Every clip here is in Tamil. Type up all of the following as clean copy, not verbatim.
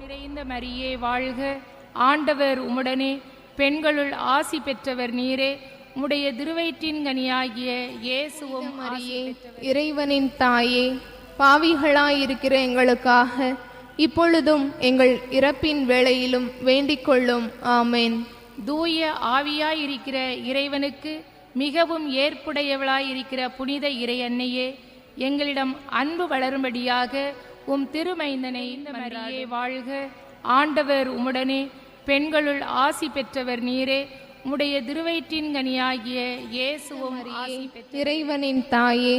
நிறைந்த மரியே வாழ்க, ஆண்டவர் உம்முடனே, பெண்களுள் ஆசி பெற்றவர் நீரே. உம்முடைய திருவயிற்றின் கனியாகிய இயேசுவும் மரியே, இறைவனின் தாயே, பாவிகளாயிருக்கிற எங்களுக்காக இப்பொழுதும் எங்கள் இறப்பின் வேளையிலும் வேண்டிக் கொள்ளும். ஆமேன். தூய ஆவியாயிருக்கிற இறைவனுக்கு மிகவும் ஏற்புடையவளாயிருக்கிற புனித இறையன்னையே, எங்களிடம் அன்பு வளரும்படியாக உம் திருமைந்தனை மரியே வாழ்க, ஆண்டவர் உம்முடனே, பெண்களுள் ஆசி பெற்றவர் நீரே. உம்முடைய திருவயிற்றின் கனியாகிய இயேசுவும் ஆசி பெற்றவர். இறைவனின் தாயே,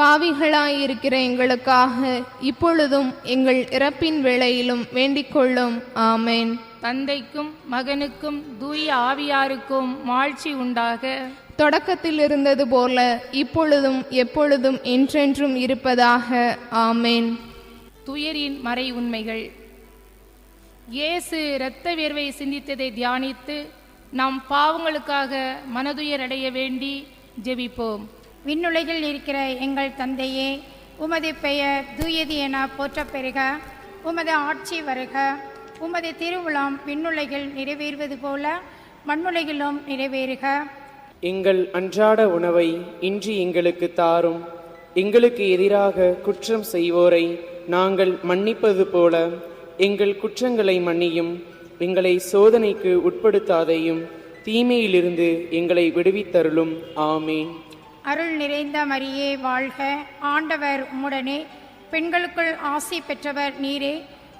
பாவிகளாயிருக்கிற எங்களுக்காக இப்பொழுதும் எங்கள் இறப்பின் வேளையிலும் வேண்டிக் கொள்ளும். ஆமேன். தந்தைக்கும் மகனுக்கும் தூய ஆவியாருக்கும் மாட்சி உண்டாக, தொடக்கத்தில் இருந்தது போல இப்பொழுதும் எப்பொழுதும் என்றென்றும் இருப்பதாக. ஆமேன். துயரின் மறை உண்மைகள். இயேசு இரத்த வியர்வை சிந்தித்ததை தியானித்து நாம் பாவங்களுக்காக மனதுயரடைய வேண்டி ஜெபிப்போம். விண்ணுலகில் இருக்கிற எங்கள் தந்தையே, உமது பெயர் தூயது என போற்றப் பெறுக. உமது ஆட்சி வருக. உமது திருவுளம் விண்ணுலகில் நிறைவேறுவது போல மண்ணுலகிலும் நிறைவேறுக. எங்கள் அன்றாட உணவை இன்று எங்களுக்கு தாரும். எங்களுக்கு எதிராக குற்றம் செய்வோரை நாங்கள் மன்னிப்பது போல எங்கள் குற்றங்களை மன்னியும். எங்களை சோதனைக்கு உட்படுத்தாதையும், தீமையிலிருந்து எங்களை விடுவித்தருளும். ஆமேன். அருள் நிறைந்த மரியே வாழ்க, ஆண்டவர் உம்முடனே, பெண்களுக்குள் ஆசி பெற்றவர் நீரே.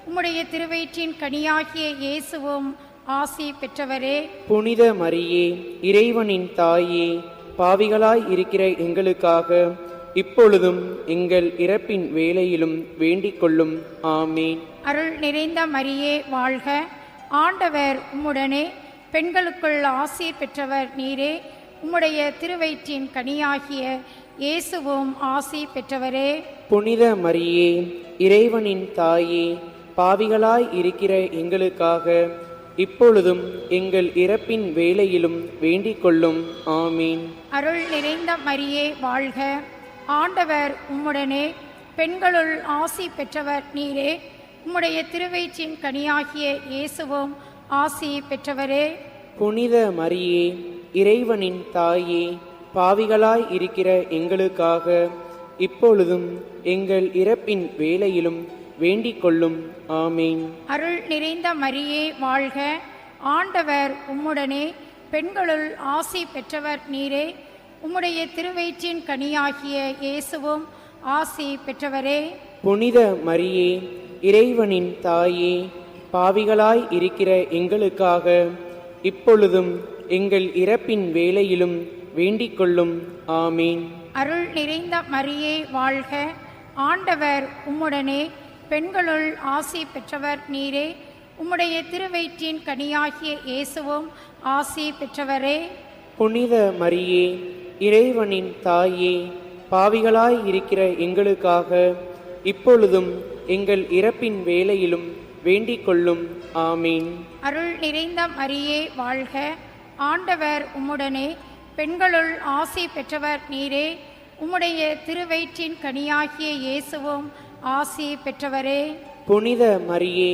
உம்முடைய திருவயிற்றின் கனியாகிய இயேசுவும் ஆசி பெற்றவரே. புனித மரியே, இறைவனின் தாயே, பாவிகளாய் இருக்கிற எங்களுக்காக இப்பொழுதும் எங்கள் இறப்பின் வேளையிலும் வேண்டிக் கொள்ளும். ஆமேன். அருள் நிறைந்த மரியே வாழ்க, ஆண்டவர் உம்முடனே, பெண்களுக்குள் ஆசி பெற்றவர் நீரே. உம்முடைய திருவயிற்றின் கனியாகிய இயேசுவும் ஆசி பெற்றவரே. புனித மரியே, இறைவனின் தாயே, பாவிகளாய் இருக்கிற எங்களுக்காக இப்பொழுதும் எங்கள் இறப்பின் வேளையிலும் வேண்டிக் கொள்ளும். ஆமீன். அருள் நிறைந்த மரியே வாழ்க, ஆண்டவர் உம்முடனே, பெண்களுள் ஆசி பெற்றவர் நீரே. உம்முடைய திருவயிற்றின் கனியாகிய இயேசுவும் ஆசி பெற்றவரே. புனித மரியே, இறைவனின் தாயே, பாவிகளாய் இருக்கிற எங்களுக்காக இப்பொழுதும் எங்கள் இறப்பின் வேளையிலும் வேண்டிக் கொள்ளும். ஆமீன். அருள் நிறைந்த மரியே வாழ்க, ஆண்டவர் உம்முடனே, பெண்களுள் ஆசி பெற்றவர் நீரே. உம்முடைய திருவயிற்றின் கனியாகிய இயேசுவும் ஆசி பெற்றவரே. புனித மரியே, இறைவனின் தாயே, பாவிகளாய் இருக்கிற எங்களுக்காக இப்பொழுதும் எங்கள் இறப்பின் வேளையிலும் வேண்டிக் கொள்ளும். ஆமீன். அருள் நிறைந்த மரியே வாழ்க, ஆண்டவர் உம்முடனே, பெண்களுள் ஆசி பெற்றவர் நீரே. உம்முடைய திருவயிற்றின் கனியாகிய இயேசுவும் ஆசி பெற்றவரே. புனித மரியே, இறைவனின் தாயே, பாவிகளாய் இருக்கிற எங்களுக்காக இப்பொழுதும் எங்கள் இறப்பின் வேளையிலும் வேண்டிக் கொள்ளும். ஆமீன். அருள் நிறைந்த மரியே வாழ்க, ஆண்டவர் உம்முடனே, பெண்களுள் ஆசி பெற்றவர் நீரே. உம்முடைய திருவயிற்றின் கனியாகிய இயேசுவும் ஆசி பெற்றவரே. புனித மரியே,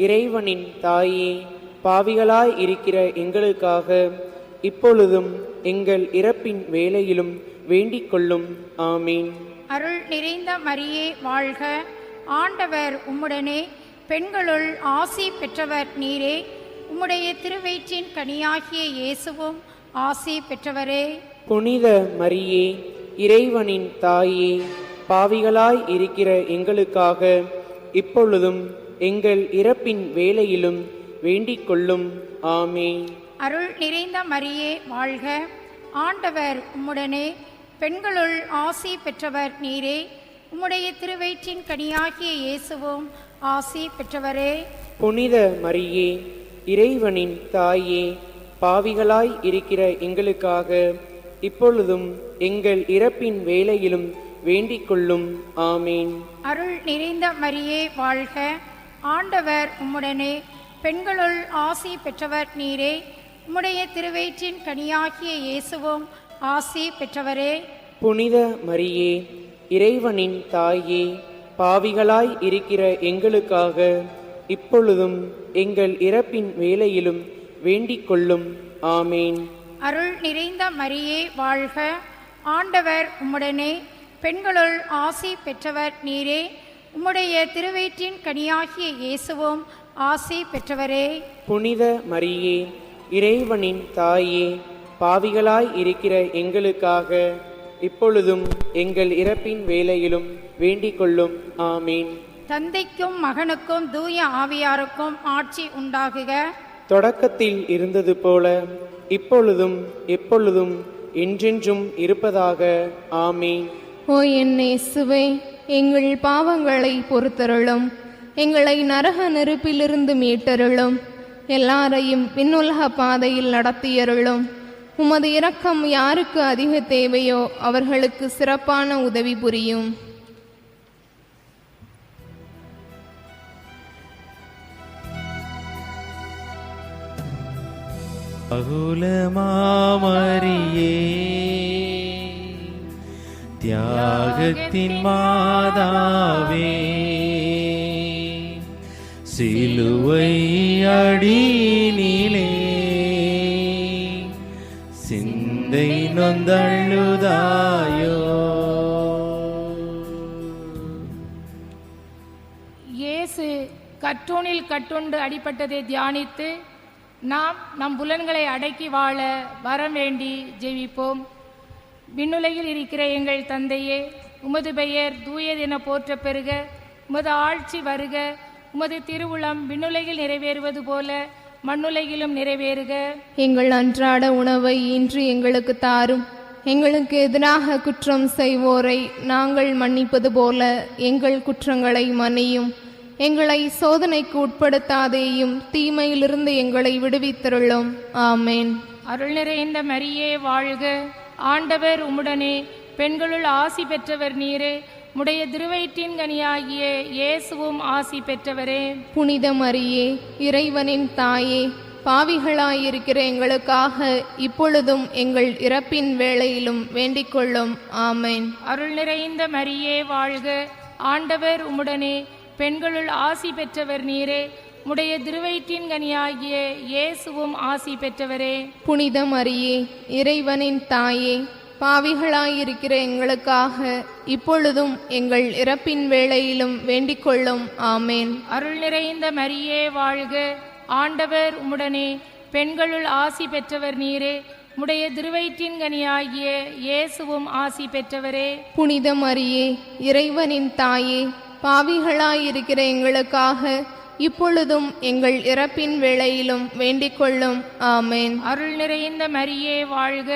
இறைவனின் தாயே, பாவிகளாய் இருக்கிற எங்களுக்காக இப்பொழுதும் எங்கள் இறப்பின் வேளையிலும் வேண்டிக் கொள்ளும். ஆமீன். அருள் நிறைந்த மரியே வாழ்க, ஆண்டவர் உம்முடனே, பெண்களுள் ஆசி பெற்றவர் நீரே. உம்முடைய திருவயிற்றின் கனியாகிய இயேசுவும் ஆசி பெற்றவரே. புனித மரியே, இறைவனின் தாயே, பாவிகளாய் இருக்கிற எங்களுக்காக இப்பொழுதும் எங்கள் இறப்பின் வேளையிலும் வேண்டிக் கொள்ளும். ஆமீன். அருள் நிறைந்த மரியே வாழ்க, ஆண்டவர் உம்முடனே, பெண்களுள் ஆசி பெற்றவர் நீரே. உம்முடைய திருவயிற்றின் கனியாகிய இயேசுவும் ஆசி பெற்றவரே. புனித மரியே, இறைவனின் தாயே, பாவிகளாய் இருக்கிற எங்களுக்காக இப்பொழுதும் எங்கள் இறப்பின் வேளையிலும் வேண்டிக் கொள்ளும். ஆமீன். அருள் நிறைந்த மரியே வாழ்க, ஆண்டவர் உம்முடனே, பெண்களுள் ஆசி பெற்றவர் நீரே. உம்முடைய திருவயிற்றின் கனியாகிய இயேசுவும் ஆசி பெற்றவரே. புனித மரியே, இறைவனின் தாயே, பாவிகளாய் இருக்கிற எங்களுக்காக இப்பொழுதும் எங்கள் இறப்பின் வேளையிலும் வேண்டிக் கொள்ளும். ஆமேன். அருள் நிறைந்த மரியே வாழ்க, ஆண்டவர் உம்முடனே, பெண்களுள் ஆசி பெற்றவர் நீரே. உம்முடைய திருவயிற்றின் கனியாகிய இயேசுவும் ஆசி பெற்றவரே. புனித மரியே, இறைவனின் தாயே, பாவிகளாய் இருக்கிற எங்களுக்காக இப்பொழுதும் எங்கள் இறப்பின் வேளையிலும் வேண்டிக் கொள்ளும். ஆமீன். தந்தைக்கும் மகனுக்கும் தூய ஆவியாருக்கும் ஆட்சி உண்டாகுக. தொடக்கத்தில் இருந்தது போல இப்பொழுதும் எப்பொழுதும் என்றென்றும் இருப்பதாக. ஆமீன். ஓ என் இயேசுவே, எங்கள் பாவங்களை பொறுத்தருளும், எங்களை நரக நெருப்பிலிருந்து மீட்டருளும், எல்லாரையும் விண்ணுலக பாதையில் நடத்தியருளும். உமது இரக்கம் யாருக்கு அதிக தேவையோ அவர்களுக்கு சிறப்பான உதவி புரியும். அகுலமாமரியே, தியாகத்தின் மாதாவே, சிலுவை அடியினிலே சிந்தை நொந்தழுதாயோ. இயேசு கற்றோனில் கட்டுண்டு அடிபட்டதை தியானித்து நாம் நம் புலன்களை அடக்கி வாழ வரம் வேண்டி ஜெபிப்போம். விண்ணுலகில் இருக்கிற எங்கள் தந்தையே, உமது பெயர் தூயதென போற்ற பெறுக. உமது ஆட்சி வருக. உமது திருவுளம் விண்ணுலகில் நிறைவேறுவது போல மண்ணுலகிலும் நிறைவேறுக. எங்கள் அன்றாட உணவை இன்று எங்களுக்கு தாரும். எங்களுக்கு எதிராக குற்றம் செய்வோரை நாங்கள் மன்னிப்பது போல எங்கள் குற்றங்களை மன்னியும். எங்களை சோதனைக்கு உட்படுத்தாதேயும், தீமையிலிருந்து எங்களை விடுவித்தருளும். ஆமேன். அருள் நிறைந்த மரியே வாழ்க, ஆண்டவர் உம்முடனே, பெண்களுள் ஆசி பெற்றவர் நீரே. உடைய திருவயிற்றின் கனியாகிய இயேசுவும் ஆசி பெற்றவரே. புனித மரியே, இறைவனின் தாயே, பாவிகளாயிருக்கிற எங்களுக்காக இப்பொழுதும் எங்கள் இறப்பின் வேளையிலும் வேண்டிக் கொள்ளும். ஆமேன். அருள் நிறைந்த மரியே வாழ்க, ஆண்டவர் உம்முடனே, பெண்களுள் ஆசி பெற்றவர் நீரே. உடைய திருவயிற்றின் கனியாகிய இயேசுவும் ஆசி பெற்றவரே. புனித மரியே, இறைவனின் தாயே, பாவிகளாயிருக்கிற எங்களுக்காக இப்பொழுதும் எங்கள் இறப்பின் வேளையிலும் வேண்டிக் கொள்ளும். ஆமேன். அருள் நிறைந்த மரியே வாழ்க, ஆண்டவர் உம்முடனே, பெண்களுள் ஆசி பெற்றவர் நீரே. உடைய திருவயிற்றின் கனியாகிய இயேசுவும் ஆசி பெற்றவரே. புனித மரியே, இறைவனின் தாயே, பாவிகளாயிருக்கிற எங்களுக்காக இப்பொழுதும் எங்கள் இறப்பின் வேளையிலும் வேண்டிக் கொள்ளும். ஆமேன். அருள் நிறைந்த மரியே வாழ்க,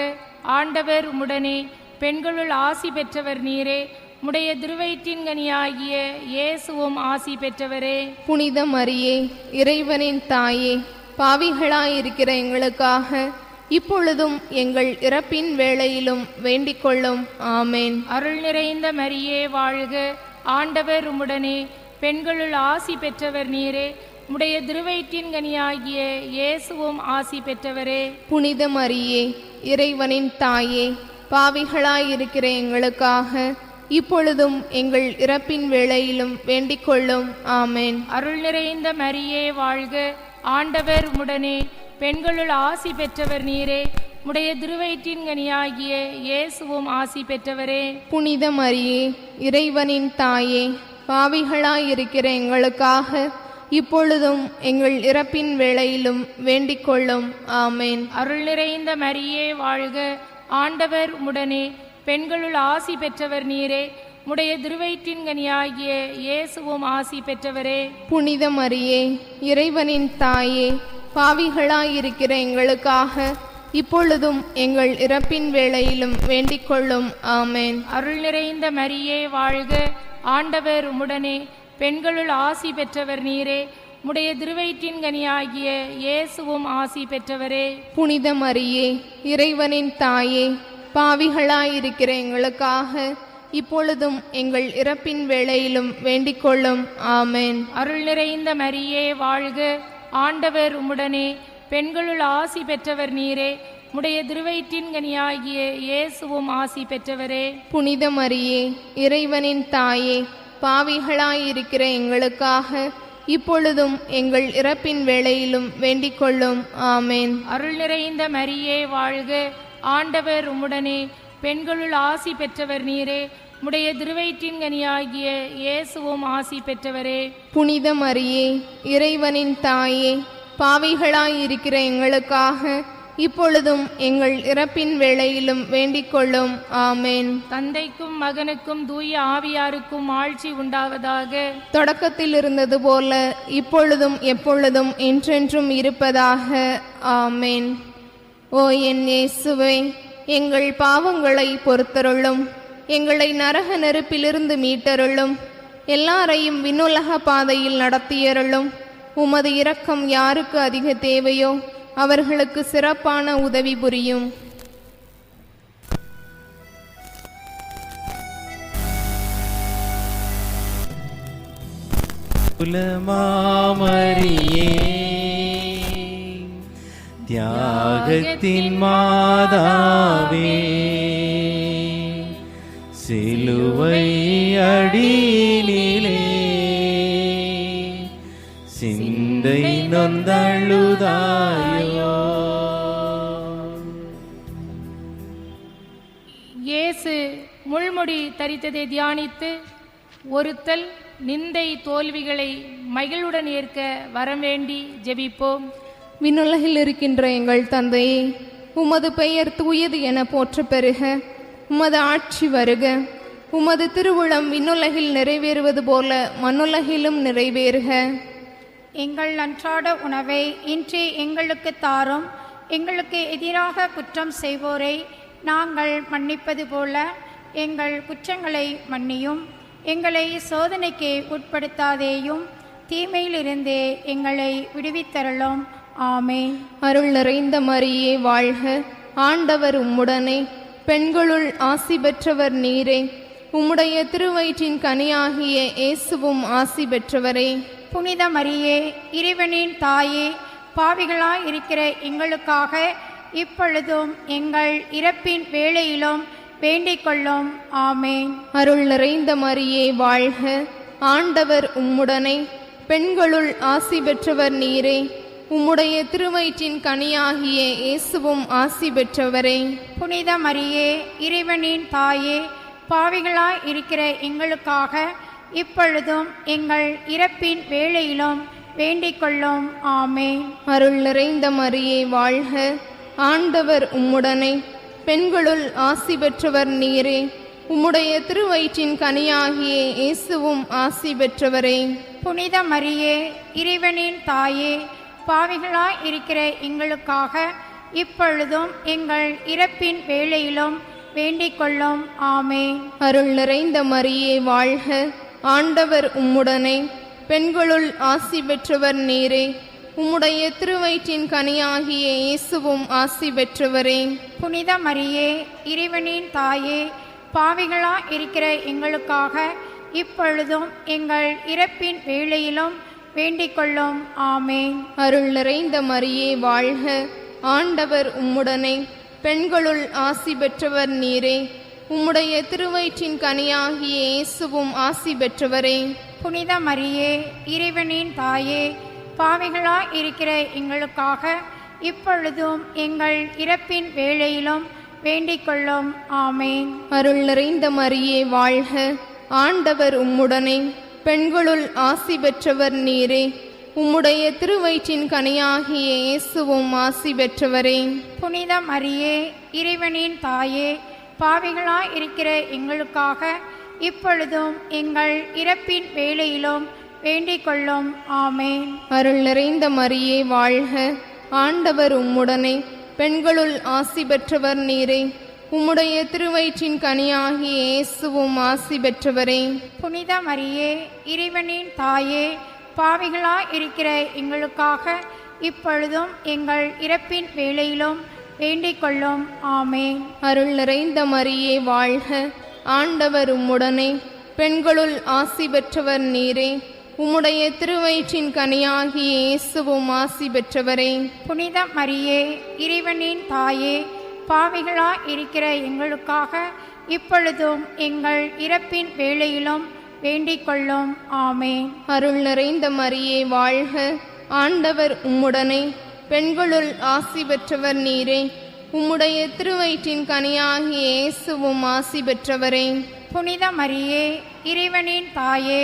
ஆண்டவர் உம்முடனே, பெண்களுள் ஆசி பெற்றவர் நீரே. உடைய திருவயிற்றின் கனியாகிய இயேசுவும் ஆசி பெற்றவரே. புனித மரியே, இறைவனின் தாயே, பாவிகளாயிருக்கிற எங்களுக்காக இப்பொழுதும் எங்கள் இறப்பின் வேளையிலும் வேண்டிக் கொள்ளும். ஆமேன். அருள் நிறைந்த மரியே வாழ்க, ஆண்டவர் உம்முடனே, பெண்களுள் ஆசி பெற்றவர் நீரே. உடைய திருவயிற்றின் கனியாகிய இயேசுவும் ஆசி பெற்றவரே. புனித மரியே, இறைவனின் தாயே, பாவிகளாயிருக்கிற எங்களுக்காக இப்பொழுதும் எங்கள் இறப்பின் வேளையிலும் வேண்டிக் கொள்ளும். ஆமேன். அருள் நிறைந்த மரியே வாழ்க, ஆண்டவர் உம்முடனே, பெண்களுள் ஆசி பெற்றவர் நீரே. உடைய திருவயிற்றின் கனியாகிய இயேசுவும் ஆசி பெற்றவரே. புனித மரியே, இறைவனின் தாயே, பாவிகளாயிருக்கிற எங்களுக்காக இப்பொழுதும் எங்கள் இறப்பின் வேளையிலும் வேண்டிக் கொள்ளும். ஆமேன். அருள் நிறைந்த மரியே வாழ்க, ஆண்டவர் உம்முடனே, பெண்களுள் ஆசி பெற்றவர் நீரே. உடைய திருவயிற்றின் கனியாகிய இயேசுவும் ஆசி பெற்றவரே. புனித மரியே, இறைவனின் தாயே, பாவிகளாயிருக்கிற எங்களுக்காக இப்பொழுதும் எங்கள் இறப்பின் வேளையிலும் வேண்டிக் கொள்ளும். ஆமேன். அருள் நிறைந்த மரியே வாழ்க, ஆண்டவர் உம்முடனே, பெண்களுள் ஆசி பெற்றவர் நீரே. உடைய திருவயிற்றின் கனியாகிய இயேசுவும் ஆசி பெற்றவரே. புனித மரியே, இறைவனின் தாயே, பாவிகளாயிருக்கிற எங்களுக்காக இப்பொழுதும் எங்கள் இறப்பின் வேளையிலும் வேண்டிக் கொள்ளும். ஆமேன். அருள் நிறைந்த மரியே வாழ்க, ஆண்டவர் உம்முடனே, பெண்களுள் ஆசி பெற்றவர் நீரே. உடைய திருவயிற்றின் கனியாகிய இயேசுவும் ஆசி பெற்றவரே. புனித மரியே, இறைவனின் தாயே, பாவிகளாயிருக்கிற எங்களுக்காக இப்பொழுதும் எங்கள் இறப்பின் வேளையிலும் வேண்டிக் கொள்ளும். ஆமேன். அருள் நிறைந்த மரியே வாழ்க, ஆண்டவர் உம்முடனே, பெண்களுள் ஆசி பெற்றவர் நீரே, உம்முடைய திருவயிற்றின் கனியாகிய இயேசுவும் ஆசி பெற்றவரே. புனித மரியே, இறைவனின் தாயே, பாவிகளாயிருக்கிற எங்களுக்காக இப்பொழுதும் எங்கள் இறப்பின் வேளையிலும் வேண்டிக் கொள்ளும். ஆமேன். தந்தைக்கும் மகனுக்கும் தூய ஆவியாருக்கும் ஆட்சி உண்டாவதாக. தொடக்கத்தில் இருந்தது போல இப்பொழுதும் எப்பொழுதும் என்றென்றும் இருப்பதாக. ஆமேன். ஓ என் இயேசுவே, எங்கள் பாவங்களை பொறுத்தருளும், எங்களை நரக நெருப்பிலிருந்து மீட்டருளும், எல்லாரையும் விண்ணுலக பாதையில் நடத்தியருளும். உமது இரக்கம் யாருக்கு அதிக தேவையோ அவர்களுக்கு சிறப்பான உதவி புரியும். குலமாமரியே, தியாகத்தின் மாதாவே, சிலுவை அடியிலே சிந்தை நொந்தழுதாயோ. இயேசு முள்முடி தரித்ததை தியானித்து ஒருத்தல் நிந்தை தோல்விகளை மகிழுடன் ஏற்க வரம் வேண்டி ஜெபிப்போம். விண்ணுலகில் இருக்கின்ற எங்கள் தந்தையே, உமது பெயர் தூயது என போற்ற பெறுக. உமது ஆட்சி வருக. உமது திருவுளம் விண்ணுலகில் நிறைவேறுவது போல மண்ணுலகிலும் நிறைவேறுக. எங்கள் அன்றாட உணவை இன்று எங்களுக்கு தாரும். எங்களுக்கு எதிராக குற்றம் செய்வோரை நாங்கள் மன்னிப்பது போல எங்கள் குற்றங்களை மன்னியும். எங்களை சோதனைக்கு உட்படுத்தாதேயும், தீமையிலிருந்தே எங்களை விடுவித்தருளும். ஆமேன். அருள் நிறைந்த மரியே வாழ்க, ஆண்டவர் உம்முடனே, பெண்களுள் ஆசி பெற்றவர் நீரே, உம்முடைய திருவயிற்றின் கனியாகிய இயேசுவும் ஆசி பெற்றவரே. புனித மரியே, இறைவனின் தாயே, பாவிகளாய் இருக்கிற எங்களுக்காக இப்பொழுதும் எங்கள் இறப்பின் வேளையிலும் வேண்டிக் கொள்ளும். ஆமேன். அருள் நிறைந்த மரியே வாழ்க, ஆண்டவர் உம்முடனே, பெண்களுள் ஆசி பெற்றவர் நீரே, உம்முடைய திருவயிற்றின் கனியாகிய இயேசுவும் ஆசி பெற்றவரே. புனித மரியே, இறைவனின் தாயே, பாவிகளாய் இருக்கிற எங்களுக்காக இப்பொழுதும் எங்கள் இறப்பின் வேளையிலும் வேண்டிக் கொள்ளும். ஆமேன். அருள் நிறைந்த மரியே வாழ்க, ஆண்டவர் உம்முடனே, பெண்களுள் ஆசி பெற்றவர் நீரே, உம்முடைய திருவயிற்றின் கனியாகிய இயேசுவும் ஆசி பெற்றவரே. புனித மரியே, இறைவனின் தாயே, பாவிகளாய் இருக்கிற எங்களுக்காக இப்பொழுதும் எங்கள் இறப்பின் வேளையிலும் வேண்டிக் கொள்ளும். ஆமேன். அருள் நிறைந்த மரியே வாழ்க, ஆண்டவர் உம்முடனே, பெண்களுள் ஆசி பெற்றவர் நீரே, உம்முடைய திருவயிற்றின் கனியாகிய இயேசுவும் ஆசி பெற்றவரே. புனித மரியே, இறைவனின் தாயே, பாவிகளாய் இருக்கிற எங்களுக்காக இப்பொழுதும் எங்கள் இறப்பின் வேளையிலும் வேண்டிக் கொள்ளும். ஆமேன். அருள் நிறைந்த மரியே வாழ்க, ஆண்டவர் உம்முடனே, பெண்களுள் ஆசி பெற்றவர் நீரே, உம்முடைய திருவயிற்றின் கனியாகிய இயேசுவும் ஆசி பெற்றவரே. புனித மரியே, இறைவனின் தாயே, பாவிகளாய் இருக்கிற எங்களுக்காக இப்பொழுதும் எங்கள் இறப்பின் வேளையிலும் வேண்டிக் கொள்ளும். ஆமேன். அருள் நிறைந்த மரியே வாழ்க, ஆண்டவர் உம்முடனே, பெண்களுள் ஆசி பெற்றவர் நீரே, உம்முடைய திருவயிற்றின் கனியாகிய இயேசுவும் ஆசி பெற்றவரே. புனித மரியே, இறைவனின் தாயே, பாவிகளாய் இருக்கிற எங்களுக்காக இப்பொழுதும் எங்கள் இறப்பின் வேளையிலும் வேண்டிக் கொள்ளும். ஆமேன். அருள் நிறைந்த மரியே வாழ்க, ஆண்டவர் உம்முடனே, பெண்களுள் ஆசி பெற்றவர் நீரே, உம்முடைய திருவயிற்றின் கனியாகிய இயேசுவும் ஆசி பெற்றவரே. புனித மரியே, இறைவனின் தாயே, பாவிகளாய் இருக்கிற எங்களுக்காக இப்பொழுதும் எங்கள் இறப்பின் வேளையிலும் வேண்டிக் கொள்ளும். ஆமேன். அருள் நிறைந்த மரியே வாழ்க, ஆண்டவர் உம்முடனே, பெண்களுள் ஆசி பெற்றவர் நீரே, உம்முடைய திருவயிற்றின் கனியாகிய இயேசுவும் ஆசி பெற்றவரே. புனித மரியே, இறைவனின் தாயே, பாவிகளாய் இருக்கிற எங்களுக்காக இப்பொழுதும் எங்கள் இறப்பின் வேளையிலும் வேண்டிக் கொள்ளும். ஆமேன். அருள் நிறைந்த மரியே வாழ்க, ஆண்டவர் உம்முடனே, பெண்களுள் ஆசி பெற்றவர் நீரே. உம்முடைய திருவயிற்றின் கனியாகிய இயேசுவும் ஆசி பெற்றவரே. புனித மரியே, இறைவனின் தாயே,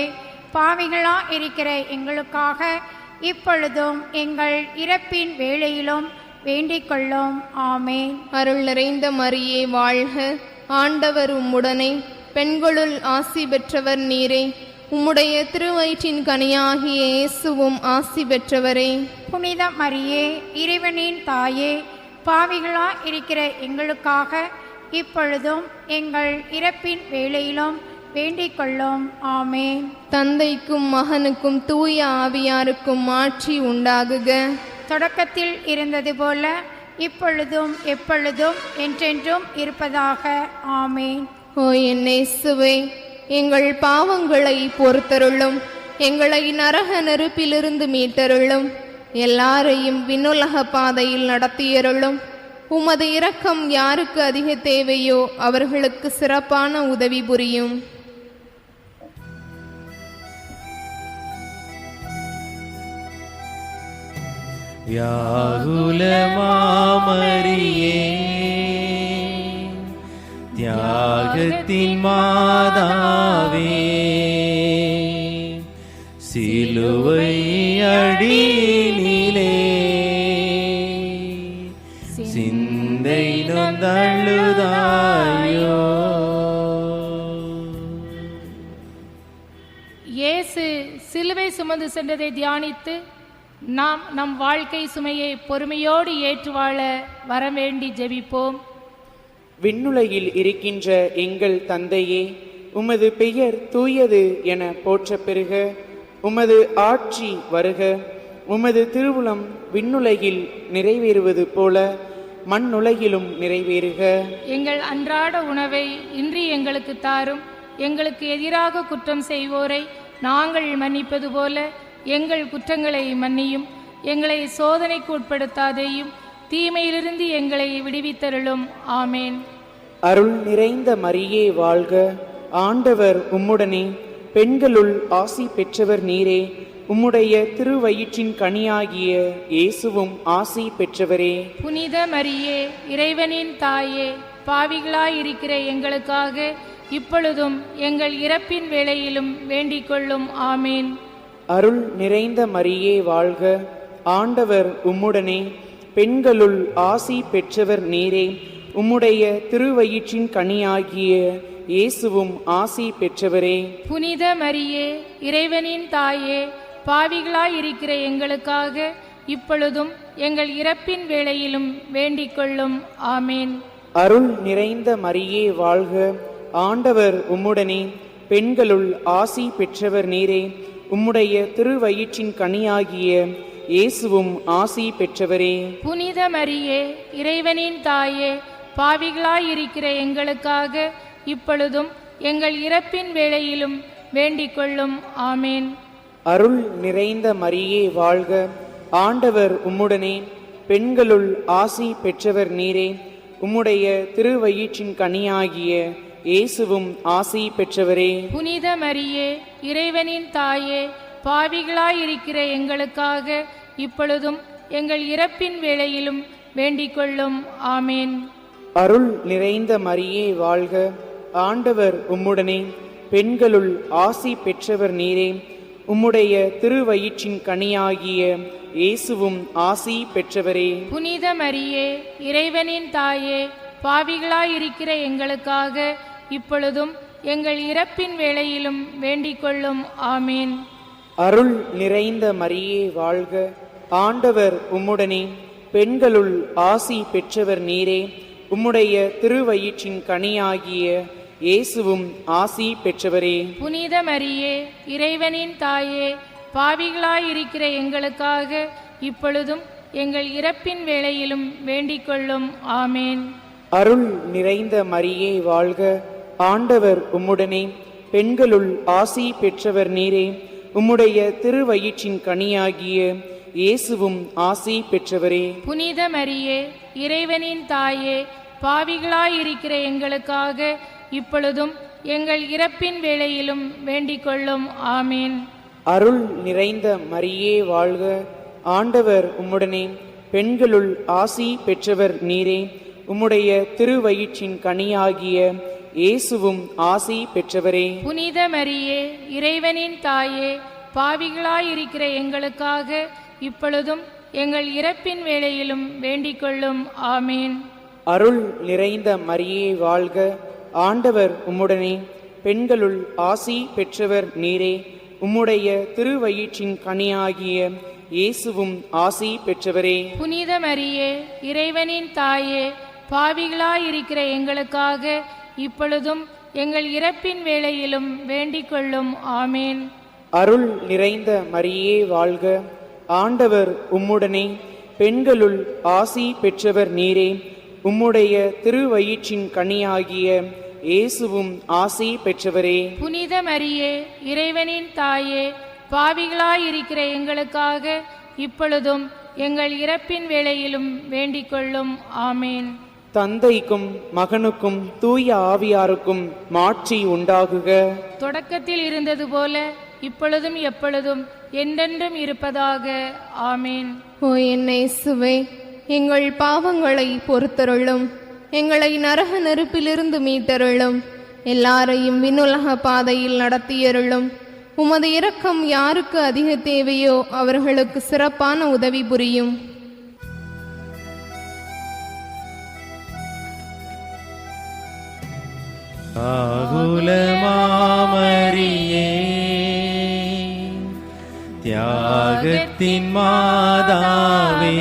பாவிகளா இருக்கிற எங்களுக்காக இப்பொழுதும் எங்கள் இறப்பின் வேளையிலும் வேண்டிக் கொள்ளும். ஆமேன். அருள் நிறைந்த மரியே வாழ்க, ஆண்டவர் உம்முடனே, பெண்களுள் ஆசி பெற்றவர் நீரே. உம்முடைய திருவயிற்றின் கனியாகிய இயேசுவும் ஆசி பெற்றவரே. புனித மரியே, இறைவனின் தாயே, பாவிகளா இருக்கிற எங்களுக்காக இப்பொழுதும் எங்கள் இறப்பின் வேளையிலும் வேண்டிக் கொள்ளும். ஆமேன். தந்தைக்கும் மகனுக்கும் தூய ஆவியாருக்கும் ஆட்சி உண்டாகுக. தொடக்கத்தில் இருந்தது போல இப்பொழுதும் எப்பொழுதும் என்றென்றும் இருப்பதாக. ஆமேன். ஓ என் இயேசுவே, எங்கள் பாவங்களை பொறுத்தருளும், எங்களை நரக நெருப்பிலிருந்து மீட்டருளும், எல்லாரையும் விண்ணுலக பாதையில் நடத்தியருளும். உமது இரக்கம் யாருக்கு அதிக தேவையோ அவர்களுக்கு சிறப்பான உதவி புரியும். வியாகுல மாமரியே, தியாகத்தின் மாதாவே, சிலுவை அடியிலே சிந்தை நொந்தழுதாயோ. இயேசு சிலுவை சுமந்து சென்றதை தியானித்து நாம் நம் வாழ்க்கை சுமையை பொறுமையோடு ஏற்று வாழ வரவேண்டி ஜெபிப்போம். விண்ணுலகில் இருக்கின்ற எங்கள் தந்தையே, உமது பெயர் தூயது என போற்றப் பெறுக. உமது ஆட்சி வருக. உமது திருவுளம் விண்ணுலகில் நிறைவேறுவது போல மண்ணுலகிலும் நிறைவேறுக. எங்கள் அன்றாட உணவை இன்று எங்களுக்கு தாரும். எங்களுக்கு எதிராக குற்றம் செய்வோரை நாங்கள் மன்னிப்பது போல எங்கள் குற்றங்களை மன்னியும். எங்களை சோதனைக்கு உட்படுத்தாதேயும், தீமையிலிருந்து எங்களை விடுவித்தருளும். ஆமேன். அருள் நிறைந்த மரியே வாழ்க, ஆண்டவர் உம்முடனே, பெண்களுள் ஆசி பெற்றவர் நீரே. உம்முடைய திருவயிற்றின் கனியாகிய இயேசுவும் ஆசி பெற்றவரே. புனித மரியே, இறைவனின் தாயே, பாவிகளாயிருக்கிற எங்களுக்காக இப்பொழுதும் எங்கள் இறப்பின் வேளையிலும் வேண்டிக் கொள்ளும். ஆமேன். அருள் நிறைந்த மரியே வாழ்க, ஆண்டவர் உம்முடனே, பெண்களுள் ஆசி பெற்றவர் நீரே. உம்முடைய திருவயிற்றின் கனியாகிய இயேசுவும் ஆசி பெற்றவரே. புனித மரியே, இறைவனின் தாயே, பாவிகளாயிருக்கிற எங்களுக்காக இப்பொழுதும் எங்கள் இறப்பின் வேளையிலும் வேண்டிக் கொள்ளும். ஆமேன். அருள் நிறைந்த மரியே வாழ்க, ஆண்டவர் உம்முடனே, பெண்களுள் ஆசி பெற்றவர் நீரே. உம்முடைய திருவயிற்றின் கனியாகிய இயேசுவும் ஆசி பெற்றவரே. புனித மரியே, இறைவனின் தாயே, பாவிகளாயிருக்கிற எங்களுக்காக இப்பொழுதும் எங்கள் இறப்பின் வேளையிலும் வேண்டிக் கொள்ளும். ஆமேன். அருள் நிறைந்த மரியே வாழ்க, ஆண்டவர் உம்முடனே, பெண்களுள் ஆசி பெற்றவர் நீரே. உம்முடைய திருவயிற்றின் கனியாகிய இயேசுவும் ஆசி பெற்றவரே. புனித மரியே, இறைவனின் தாயே, பாவிகளாயிருக்கிற எங்களுக்காக இப்பொழுதும் எங்கள் இறப்பின் வேளையிலும் வேண்டிக் கொள்ளும். ஆமேன். அருள் நிறைந்த மரியே வாழ்க, ஆண்டவர் உம்முடனே, பெண்களுள் ஆசி பெற்றவர் நீரே. உம்முடைய திருவயிற்றின் கனியாகிய இயேசுவும் ஆசி பெற்றவரே. புனித மரியே, இறைவனின் தாயே, பாவிகளாயிருக்கிற எங்களுக்காக இப்பொழுதும் எங்கள் இறப்பின் வேளையிலும் வேண்டிக் கொள்ளும். ஆமேன். அருள் நிறைந்த மரியே வாழ்க, ஆண்டவர் உம்முடனே, பெண்களுள் ஆசி பெற்றவர் நீரே. உம்முடைய திருவயிற்றின் கனியாகிய இயேசுவும் ஆசி பெற்றவரே. புனித மரியே, இறைவனின் தாயே, பாவிகளாயிருக்கிற எங்களுக்காக இப்பொழுதும் எங்கள் இறப்பின் வேளையிலும் வேண்டிக் கொள்ளும். ஆமேன். அருள் நிறைந்த மரியே வாழ்க, ஆண்டவர் உம்முடனே, பெண்களுள் ஆசி பெற்றவர் நீரே. உம்முடைய திருவயிற்றின் கனியாகிய இயேசுவும் ஆசி பெற்றவரே. புனித மரியே, இறைவனின் தாயே, பாவிகளாயிருக்கிற எங்களுக்காக இப்பொழுதும் எங்கள் இறப்பின் வேளையிலும் வேண்டிக் கொள்ளும். ஆமீன். அருள் நிறைந்த மரியே வாழ்க, ஆண்டவர் உம்முடனே, பெண்களுள் ஆசி பெற்றவர் நீரே. உம்முடைய திருவயிற்றின் கனியாகிய இயேசுவும் ஆசி பெற்றவரே. புனித மரியே, இறைவனின் தாயே, பாவிகளாயிருக்கிற எங்களுக்காக இப்பொழுதும் எங்கள் இறப்பின் வேளையிலும் வேண்டிக் கொள்ளும். ஆமீன். அருள் நிறைந்த மரியே வாழ்க, ஆண்டவர் உம்முடனே, பெண்களுள் ஆசி பெற்றவர் நீரே. உம்முடைய திருவயிற்றின் கனியாகிய இயேசுவும் ஆசி பெற்றவரே. புனித மரியே, இறைவனின் தாயே, பாவிகளாயிருக்கிற எங்களுக்காக இப்பொழுதும் எங்கள் இறப்பின் வேளையிலும் வேண்டிக் கொள்ளும். ஆமீன். அருள் நிறைந்த மரியே வாழ்க, ஆண்டவர் உம்முடனே, பெண்களுள் ஆசி பெற்றவர் நீரே. உம்முடைய திருவயிற்றின் கனியாகிய இயேசுவும் ஆசி பெற்றவரே. புனித மரியே, இறைவனின் தாயே, பாவிகளாயிருக்கிற எங்களுக்காக இப்பொழுதும் எங்கள் இறப்பின் வேளையிலும் வேண்டிக் கொள்ளும். ஆமீன். தந்தைக்கும் மகனுக்கும் தூய ஆவியாருக்கும் மாட்சி உண்டாகுக. தொடக்கத்தில் இருந்தது போல இப்பொழுதும் எப்பொழுதும் என்றென்றும் இருப்பதாக. ஆமீன். ஓ என் இயேசுவே, எங்கள் பாவங்களை பொறுத்தருளும், எங்களை நரக நெருப்பிலிருந்து மீட்டருளும், எல்லாரையும் விண்ணுலக பாதையில் நடத்தியருளும். உமது இரக்கம் யாருக்கு அதிக தேவையோ அவர்களுக்கு சிறப்பான உதவி புரியும். ஆகுலமாமரியே, தியாகத்தின் மாதாவே,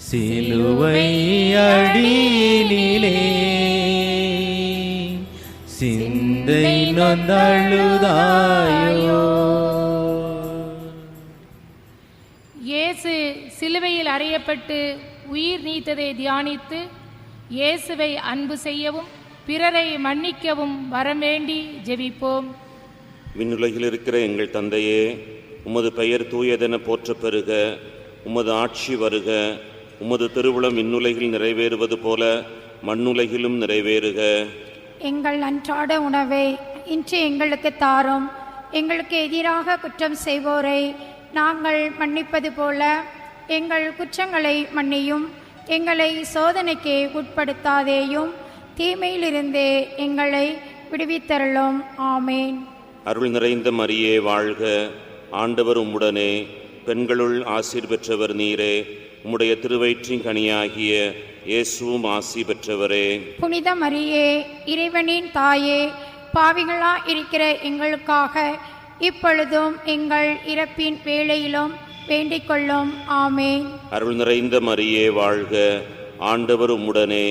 சிலுவை அடியிலே சிந்தை நொந்தழுதாயோ. இயேசு சிலுவையில் அறையப்பட்டு உயிர் நீத்ததை தியானித்து இயேசுவை அன்பு செய்யவும் பிறரை மன்னிக்கவும் வரவேண்டி ஜெபிப்போம். விண்ணுலகில் இருக்கிற எங்கள் தந்தையே, உமது பெயர் தூயதென போற்றப் பெறுக. உமது ஆட்சி வருக. உமது திருவுளம் விண்ணுலகில் நிறைவேறுவது போல மண்ணுலகிலும் நிறைவேறுக. எங்கள் அன்றாட உணவை இன்று எங்களுக்கு தாரும். எங்களுக்கு எதிராக குற்றம் செய்வோரை நாங்கள் மன்னிப்பது போல எங்கள் குற்றங்களை மன்னியும். எங்களை சோதனைக்கு உட்படுத்தாதேயும், தீமையிலிருந்தே எங்களை விடுவித்தருளும். ஆமேன். அருள் நிறைந்த மரியே வாழ்க, ஆண்டவர் உம்முடனே, பெண்களுள் ஆசீர் பெற்றவர் நீரே. உம்முடைய திருவயிற்றின் கனியாகிய இயேசுவும் ஆசி பெற்றவரே. புனித மரியே, இறைவனின் தாயே, பாவிகளா இருக்கிற எங்களுக்காக இப்பொழுதும் எங்கள் இறப்பின் வேளையிலும் வேண்டிக் கொள்ளும். ஆமேன். அருள் நிறைந்த மரியே வாழ்க, ஆண்டவர் உம்முடனே,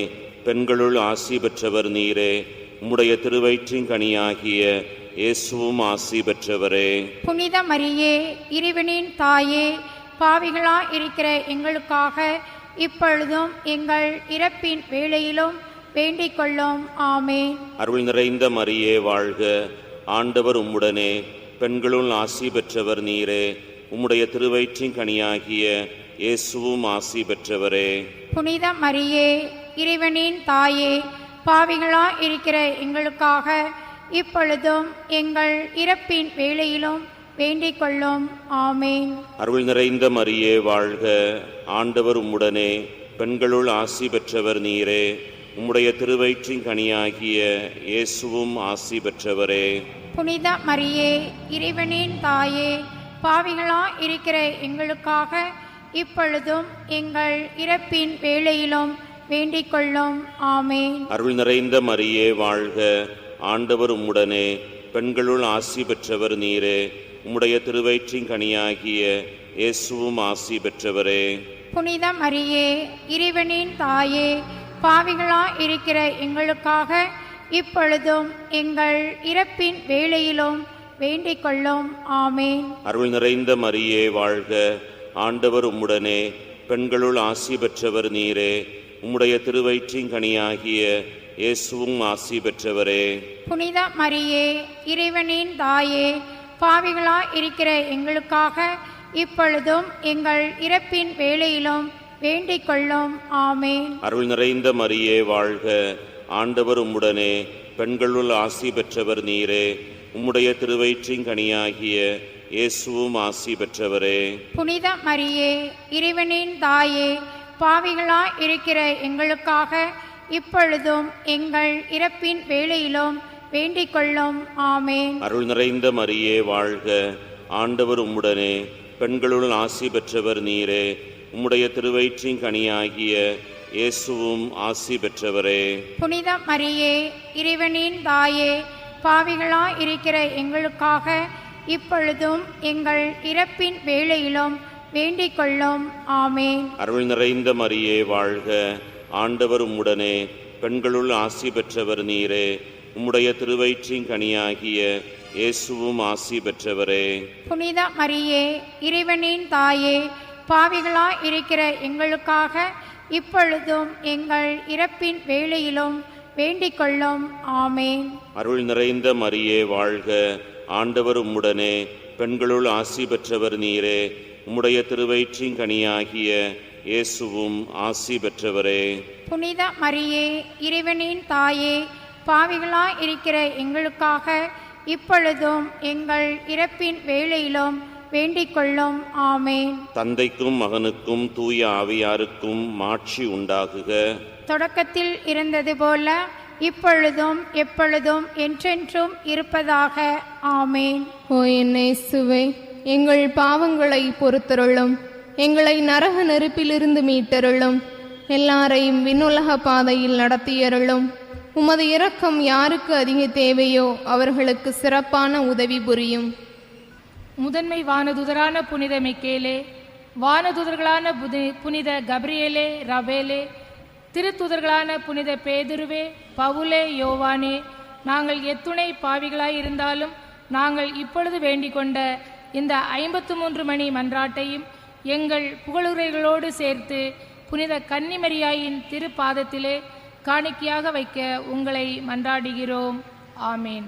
பெண்களுள் ஆசி பெற்றவர் நீரே. உம்முடைய திருவயிற்றின் கனியாகிய இயேசுவும் ஆசி பெற்றவரே. புனித மரியே, இறைவனின் தாயே, பாவிகளா இருக்கிற எங்களுக்காக இப்பொழுதும் எங்கள் இறப்பின் வேளையிலும் வேண்டிக் கொள்ளும். ஆமேன். அருள் நிறைந்த மரியே வாழ்க, ஆண்டவர் உம்முடனே, பெண்களுள் ஆசி பெற்றவர் நீரே. உம்முடைய திருவயிற்றின் கனியாகிய இயேசுவும் ஆசி பெற்றவரே. புனித மரியே, இறைவனின் தாயே, பாவிகளா இருக்கிற எங்களுக்காக இப்பொழுதும் எங்கள் இறப்பின் வேளையிலும் வேண்டிக் கொள்ளும். ஆமேன். அருள் நிறைந்த மரியே வாழ்க, ஆண்டவர் உம்முடனே, பெண்களுள் ஆசி பெற்றவர் நீரே. உம்முடைய திருவயிற்றின் கனியாகிய இயேசுவும் ஆசி பெற்றவரே. புனித மரியே, இறைவனின் தாயே, பாவிகளா இருக்கிற எங்களுக்காக இப்பொழுதும் எங்கள் இறப்பின் வேளையிலும் வேண்டிக் கொள்ளும். ஆமேன். அருள் நிறைந்த மரியே வாழ்க, ஆண்டவர் உம்முடனே, பெண்களுள் ஆசி பெற்றவர் நீரே. உம்முடைய திருவயிற்றின் கனியாகிய இயேசுவும் ஆசி பெற்றவரே. புனித மரியே, இறைவனின் தாயே, பாவிகளா இருக்கிற எங்களுக்காக இப்பொழுதும் எங்கள் இறப்பின் வேளையிலும் வேண்டிக் கொள்ளும். ஆமேன். அருள் நிறைந்த மரியே வாழ்க, ஆண்டவர் உம்முடனே, பெண்களுள் ஆசி பெற்றவர் நீரே. உம்முடைய திருவயிற்றின் கனியாகிய இயேசுவும் ஆசி பெற்றவரே. புனித மரியே, இறைவனின் தாயே, பாவிகளா இருக்கிற எங்களுக்காக இப்பொழுதும் எங்கள் இறப்பின் வேளையிலும் வேண்டிக் கொள்ளும். ஆமேன். அருள் நிறைந்த மரியே வாழ்க, ஆண்டவர் உம்முடனே பெண்களுள் ஆசி பெற்றவர் நீரே. உம்முடைய திருவயிற்றின் கனியாகிய இயேசுவும் ஆசி பெற்றவரே. புனித மரியே, இறைவனின் தாயே, பாவிகளாய் இருக்கிற எங்களுக்காக இப்பொழுதும் எங்கள் இறப்பின் வேளையிலும் வேண்டிக் கொள்ளும். ஆமேன். அருள் நிறைந்த மரியே வாழ்க. ஆண்டவர் உம்முடனே பெண்களுள் ஆசி பெற்றவர் நீரே. உம்முடைய திருவயிற்றின் கனியாகிய இயேசுவும் ஆசி பெற்றவரே. புனித மரியே, இறைவனின் தாயே, பாவிகளாய் இருக்கிற எங்களுக்காக இப்பொழுதும் எங்கள் இறப்பின் வேளையிலும் வேண்டிக் கொள்ளும். ஆமேன். அருள் நிறைந்த மரியே வாழ்க. ஆண்டவர் உம்முடனே பெண்களுள் ஆசி பெற்றவர் நீரே. உம்முடைய திருவயிற்றின் கனியாகிய இயேசுவும் ஆசி பெற்றவரே. புனித மரியே, இறைவனின் தாயே, பாவிகளாய் இருக்கிற எங்களுக்காக இப்பொழுதும் எங்கள் இறப்பின் வேளையிலும் வேண்டிக் கொள்ளும். ஆமேன். அருள் நிறைந்த மரியே வாழ்க. ஆண்டவர் உம்முடனே பெண்களுள் ஆசி பெற்றவர் நீரே. உம்முடைய திருவயிற்றின் கனியாகிய இயேசுவும் ஆசி பெற்றவரே. புனித மரியே, இறைவனின் தாயே, பாவிகளாய் இருக்கிற எங்களுக்காக இப்பொழுதும் எங்கள் இறப்பின் வேளையிலும் வேண்டிக் கொள்ளும். ஆமேன். தந்தைக்கும் மகனுக்கும் தூய ஆவியாருக்கும் மாட்சி உண்டாகுக. தொடக்கத்தில் இருந்தது போல இப்பொழுதும் எப்பொழுதும் என்றென்றும் இருப்பதாக. ஆமேன். ஓ என் இயேசுவே, எங்கள் பாவங்களை பொறுத்தருளும், எங்களை நரக நெருப்பிலிருந்து மீட்டருளும், எல்லாரையும் விண்ணுலக பாதையில் நடத்தியருளும். உமது இரக்கம் யாருக்கு அதிக தேவையோ அவர்களுக்கு சிறப்பான உதவி புரியும். முதன்மை வானதுதரான புனித மிக்கேலே, வானதுதர்களான புனித கப்ரியேலே, ரபேலே, திருத்துதர்களான புனித பேதுருவே, பவுலே, யோவானே, நாங்கள் எத்துணை பாவிகளாய் இருந்தாலும் நாங்கள் இப்பொழுது வேண்டிக் கொண்ட இந்த 53 மணி மன்றாட்டையும் எங்கள் புகழுரைகளோடு சேர்த்து புனித கன்னிமரியாயின் திருப்பாதத்திலே காணிக்கையாக வைக்க உங்களை மன்றாடுகிறோம். ஆமேன்.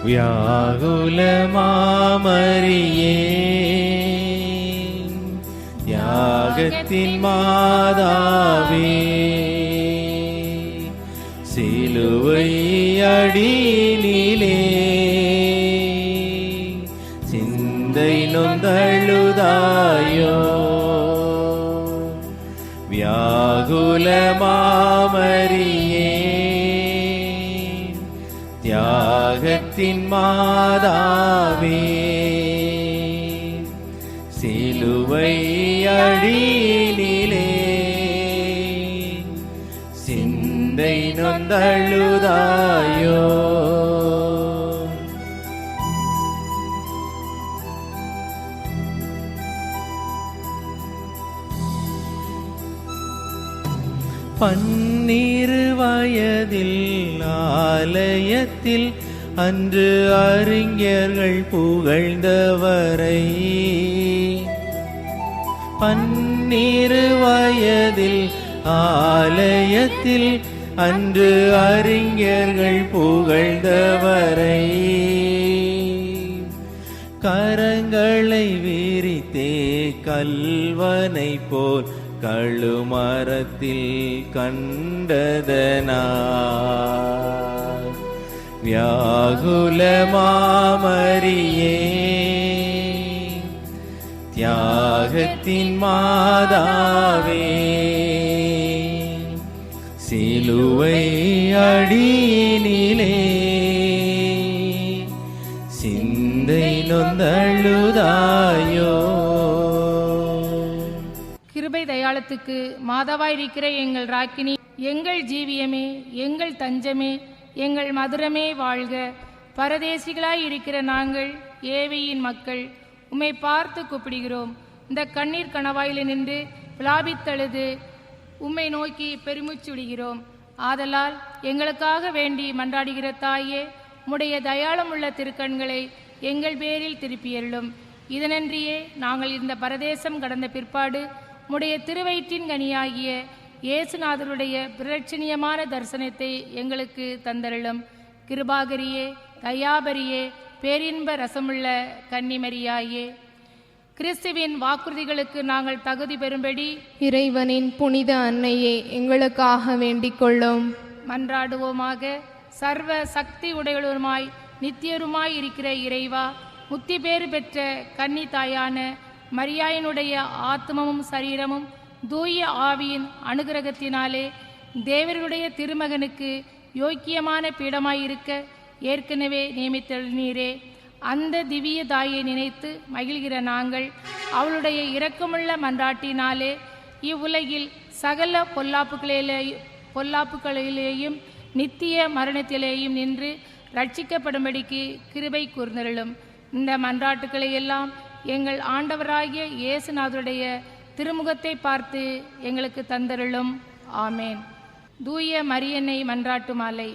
வியாகுல மாமரியே, தியாகத்தின் மாதாவே, சிலுவை அடியினிலே சிந்தை நொந்தழுதாயோ. வியாகுல மாமரியே, தியாகத்தின் மாதாவே, சிலுவை அடியினிலே சிந்தை நொந்தழுதாயோ. பன்னிரு வயதில் ஆலயத்தில் அன்று அறிஞர்கள் புகழ்ந்தவரை, பன்னிரு வயதில் ஆலயத்தில் அன்று அறிஞர்கள் புகழ்ந்தவரை, கரங்களை விரித்தே கல்வனை போல் கழுமரத்தில் கண்டதனார். வியாகுல மாமரியே, தியாகத்தின் மாதாவே, சிலுவை அடியினிலே சிந்தை நொந்தழுதாயோ. கிருபை தயாளத்துக்கு மாதாவாயிருக்கிற எங்கள் ராக்கினி, எங்கள் ஜீவியமே, எங்கள் தஞ்சமே, எங்கள் மதுரமே வாழ்க. பரதேசிகளாய் இருக்கிற நாங்கள் ஏவியின் மக்கள் உம்மை பார்த்து கூப்பிடுகிறோம். இந்த கண்ணீர் கணவாயில் நின்று விலாபித்தழுது உம்மை நோக்கி பெருமூச்சு விடுகிறோம். ஆதலால் எங்களுக்காக வேண்டி மன்றாடுகிற தாயே, உம்முடைய தயாளமுள்ள திருக்கண்களை எங்கள் பேரில் திருப்பியருளும். இதனன்றியே நாங்கள் இந்த பரதேசம் கடந்த பிற்பாடு உம்முடைய திருவயிற்றின் கனியாகிய இயேசுநாதருடைய பிரட்சணியமான தரிசனத்தை எங்களுக்கு தந்தருளும். கிருபாகரியே, தயாபரியே, பேரின்ப ரசமுள்ள கன்னிமரியாயே, கிறிஸ்துவின் வாக்குறுதிகளுக்கு நாங்கள் தகுதி பெறும்படி இறைவனின் புனித அன்னையே, எங்களுக்காக வேண்டிக் கொள்ளும். மன்றாடுவோமாக. சர்வ சக்தி உடையவருமாய் நித்தியருமாய் இருக்கிற இறைவா, முத்தி பேறு பெற்ற கன்னி தாயான மரியாயினுடைய ஆத்மமும் சரீரமும் தூய ஆவியின் அனுகிரகத்தினாலே தேவருடைய திருமகனுக்கு யோக்கியமான பீடமாயிருக்க ஏற்கனவே நியமித்தீரே. அந்த திவ்ய தாயை நினைத்து மகிழ்கிற நாங்கள் அவளுடைய இரக்கமுள்ள மன்றாட்டினாலே இவ்வுலகில் சகல பொல்லாப்புகளிலேயும் நித்திய மரணத்திலேயும் நின்று ரட்சிக்கப்படும்படிக்கு கிருபை கூர்ந்தருளும். இந்த மன்றாட்டுக்களை எல்லாம் எங்கள் ஆண்டவராகிய இயேசுநாதருடைய திருமுகத்தை பார்த்து எங்களுக்கு தந்தருளும். ஆமேன். தூய மரியன்னை மன்றாட்டு மாலை.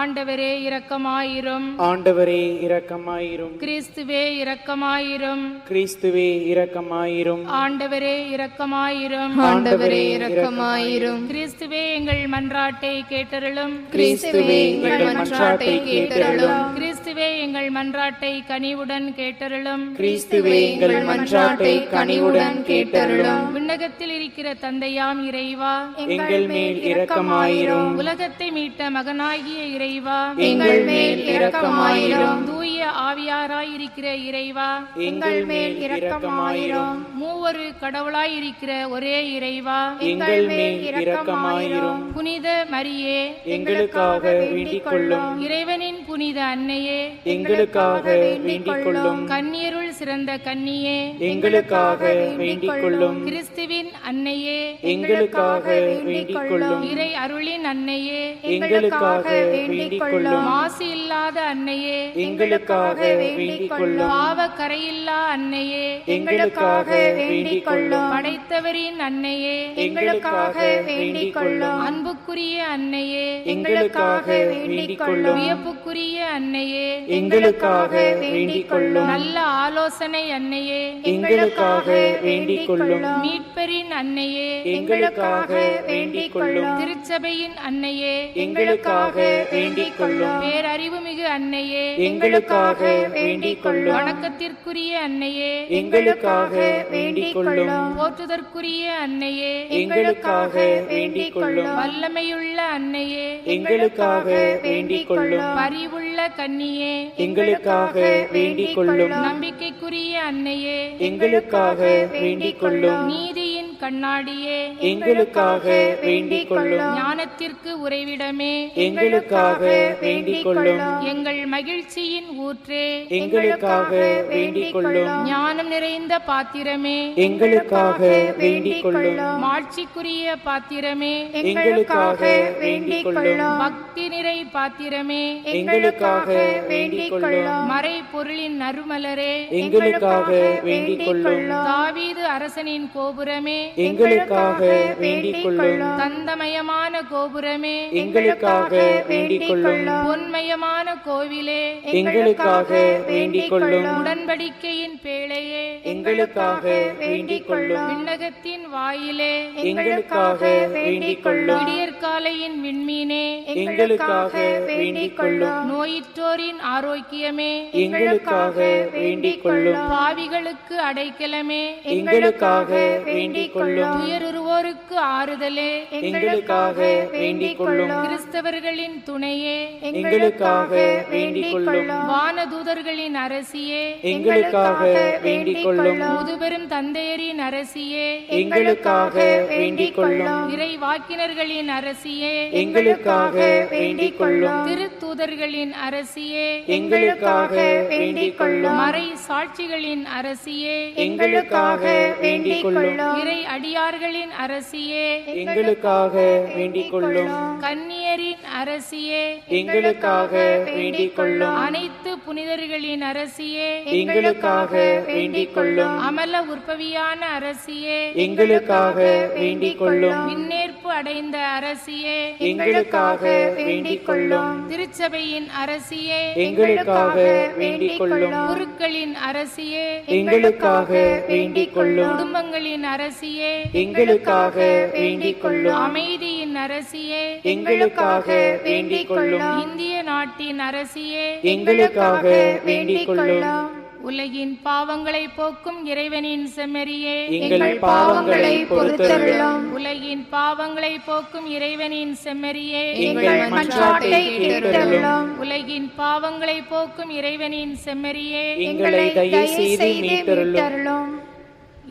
ஆண்டவரே இரக்கமாயிரும். ஆண்டவரே இரக்கமாயிரும். கிறிஸ்துவே இரக்கமாயிரும். கிறிஸ்துவே இரக்கமாயிரும். ஆண்டவரே இரக்கமாயிரும். ஆண்டவரே இரக்கமாயிரும். கிறிஸ்துவே எங்கள் மன்றாட்டை கேட்டருளும். கிறிஸ்துவே எங்கள் மன்றாட்டை கேட்டருளும். கிறிஸ்துவே எங்கள் மன்றாட்டை கனிவுடன் கேட்டருளும். கிறிஸ்துவே எங்கள் மன்றாட்டை கனிவுடன் கேட்டருளும். விண்ணகத்தில் இருக்கிற தந்தையாம் இறைவா, எங்கள் மேல் இரக்கமாயிரும். உலகத்தை மீட்ட மகனாகிய இறைவா, எங்கள் மேல் இரக்கமாயிரும். தூய ஆவியாராயிருக்கிற இறைவா, எங்கள் மேல் இரக்கமாயிரும். மூவரு கடவுளாயிருக்கிற ஒரே இறைவா, எங்கள் மேல் இரக்கமாயிரும். புனித மரியே, எங்களுக்காக வேண்டிக் கொள்ளும். இறைவனின் புனித அன்னையே, எங்களுக்காக வேண்டிக் கொள்ளும். கன்னியருள் சிறந்த கன்னியே, எங்களுக்காக வேண்டிக் கொள்ளும். கிறிஸ்துவின் அன்னையே, எங்களுக்காக வேண்டிக் கொள்ளும். இறை அருளின் அன்னையே, எங்களுக்காக வேண்டிக் கொள்ளும். மாசு இல்லாத அன்னையே, எங்களுக்காக வேண்டிக் கொள்ளும். பாவ கரையில்லா அன்னையே, எங்களுக்காக வேண்டிக் கொள்ளும். படைத்தவரின் அன்னையே, எங்களுக்காக வேண்டிக் கொள்ளும். அன்புக்குரிய அன்னையே, எங்களுக்காக வேண்டிக் கொள்ளும். வியப்புக்குரிய அன்னையே, எங்களுக்காக வேண்டிக் கொள்ளும். நல்ல ஆலோசனை அன்னையே, எங்களுக்காக வேண்டிக் கொள்ளும். மீட்பரின் அன்னையே, எங்களுக்காக வேண்டிக் கொள்ளும். திருச்சபையின் அன்னையே, எங்களுக்காக வேண்டிக் கொள்ளும். பேரறிவுமிகு அன்னையே, எங்களுக்காக வேண்டிக் கொள்ளும். வணக்கத்திற்குரிய அன்னையே, எங்களுக்காக வேண்டிக் கொள்ளும். போற்றுதற்குரிய அன்னையே, எங்களுக்காக வேண்டிக் கொள்ளும். வல்லமையுள்ள அன்னையே, எங்களுக்காக வேண்டிக் கொள்ளும். பரிவுள்ள கன்னியே, எங்களுக்காக வேண்டிக் கொள்ளும். நம்பிக்கைக்குரிய அன்னையே, எங்களுக்காக வேண்டிக் கொள்ளும். நீதியின் கண்ணாடியே, எங்களுக்காக வேண்டிக் கொள்ளும். ஞானத்திற்கு உறைவிடமே, எங்களுக்காக வேண்டிக் கொள்ளும். எங்கள் மகிழ்ச்சியின் ஊற்றே, எங்களுக்காக வேண்டிக் கொள்ளும். ஞானம் நிறைந்த பாத்திரமே, எங்களுக்காக வேண்டிக் கொள்ளும். மாட்சிக்குரிய பாத்திரமே, எங்களுக்காக வேண்டிக் கொள்ளும். பக்தி நிறை பாத்திரமே, எங்களுக்காக வேண்டிக் கொள்ளும். மறை பொருளின் நறுமலரே, எங்களுக்காக வேண்டிக் கொள்ளும். தாவீது அரசனின் கோபுரமே, எங்களுக்காக வேண்டிக் கொள்ளும். தந்தமயமான கோபுரமே, எங்களுக்காக வேண்டிக் கொள்ளும். பொன்மயமான கோவிலே, எங்களுக்காக வேண்டிக் கொள்ளும். உடன்படிக்கையின் பேழையே, எங்களுக்காக வேண்டிக் கொள்ளும். விண்ணகத்தின் வாயிலே, எங்களுக்காக வேண்டிக் கொள்ளும். விடியற்காலையின் விண்மீனே, எங்களுக்காக வேண்டிக் கொள்ளும். நோயிற்றோரின் ஆரோக்கியமே, எங்களுக்காக வேண்டிக் கொள்ளும். பாவிகளுக்கு அடைக்கலமே, எங்களுக்காக வேண்டிக் கொள்ளும். துயருவோருக்கு ஆறுதலே, எங்களுக்காக வேண்டிக் கொள்ளும். கிறிஸ்தவர்களின் துணையே, எங்களுக்காக வேண்டிக் கொள்ளும். வானதூதர்களின் அரசியே, எங்களுக்காக வேண்டிக் கொள்ளும். முதுபெரும் தந்தையரின் அரசியே, எங்களுக்காக வேண்டிக் கொள்ளும். இறை வாக்கினர்களின் அரசியே, எங்களுக்காக வேண்டிக் கொள்ளும். திருத்தூதர்களின் அரசியே, எங்களுக்காக வேண்டிக் கொள்ளும். மறை சாட்சிகளின் அரசியே, எங்களுக்காக வேண்டிக் கொள்ளும். இறை அடியார்களின் அரசியே, எங்களுக்காக வேண்டிக் கொள்ளும். கன்னியரின் அரசியே, எங்களுக்காக வேண்டிக் கொள்ளும். அனைத்து புனிதர்களின் அரசியே, எங்களுக்காக வேண்டிக் கொள்ளும். அமல உற்பவியான அரசியே, எங்களுக்காக வேண்டிக் கொள்ளும். விண்ணேற்பு அடைந்த அரசியே, எங்களுக்காக வேண்டிக் கொள்ளும். திருச்சபையின் அரசியே, எங்களுக்காக வேண்டிக் கொள்ளும். குருக்களின் அரசியே, எங்களுக்காக வேண்டிக் கொள்ளும். குடும்பங்களின் அரசியே, எங்களுக்காக வேண்டிக் கொள்ளும். அமைதியின் நாட்டின் அரசியே, எங்களுக்காக வேண்டிக் கொள்ளும். இந்திய நாட்டின் அரசியே, எங்களுக்காக வேண்டிக் கொள்ளும். உலகின் பாவங்களை போக்கும் இறைவனின் செம்மறியே, எங்கள் பாவங்களை பொறுத்தருளும். உலகின் பாவங்களை போக்கும் இறைவனின் செம்மறியே, எங்கள் மன்றாட்டை கேட்டருளும். உலகின் பாவங்களை போக்கும் இறைவனின் செம்மறியே, எங்களை தயவு செய்து மீட்டருளும்.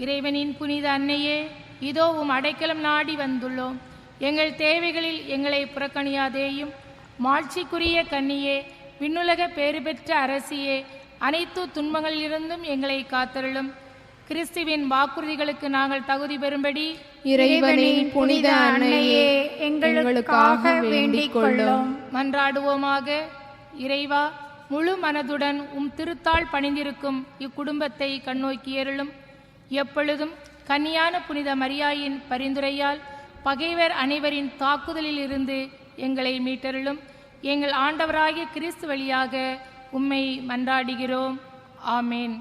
இறைவனின் புனித அன்னையே, இதோ உம் அடைக்கலம் நாடி வந்துள்ளோம். எங்கள் தேவைகளில் எங்களை புறக்கணியாதேயும். மாட்சிக்குரிய கன்னியே, விண்ணுலக பேறு பெற்ற அரசியே, அனைத்து துன்பங்களிலிருந்தும் எங்களை காத்தருளும். கிறிஸ்துவின் வாக்குறுதிகளுக்கு நாங்கள் தகுதி பெறும்படி இறைவனின் புனித அன்னையே, எங்களுக்காக வேண்டிக் கொள்ளும். மன்றாடுவோமாக. இறைவா, முழு மனதுடன் உம் திருத்தாள் பணிந்திருக்கும் இக்குடும்பத்தை கண்ணோக்கியருளும். எப்பொழுதும் கன்னியான புனித மரியாயின் பரிந்துரையால் பகைவர் அனைவரின் தாக்குதலில் இருந்து எங்களை மீட்டருளும். எங்கள் ஆண்டவராகிய கிறிஸ்து வழியாக உம்மை மன்றாடுகிறோம். ஆமேன்.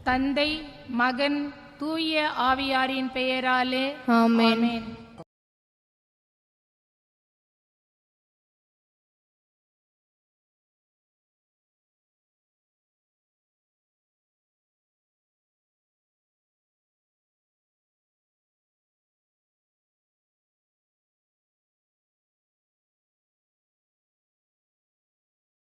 தந்தை, மகன், தூய ஆவியாரின் பெயராலே ஆமென். ஆமென்.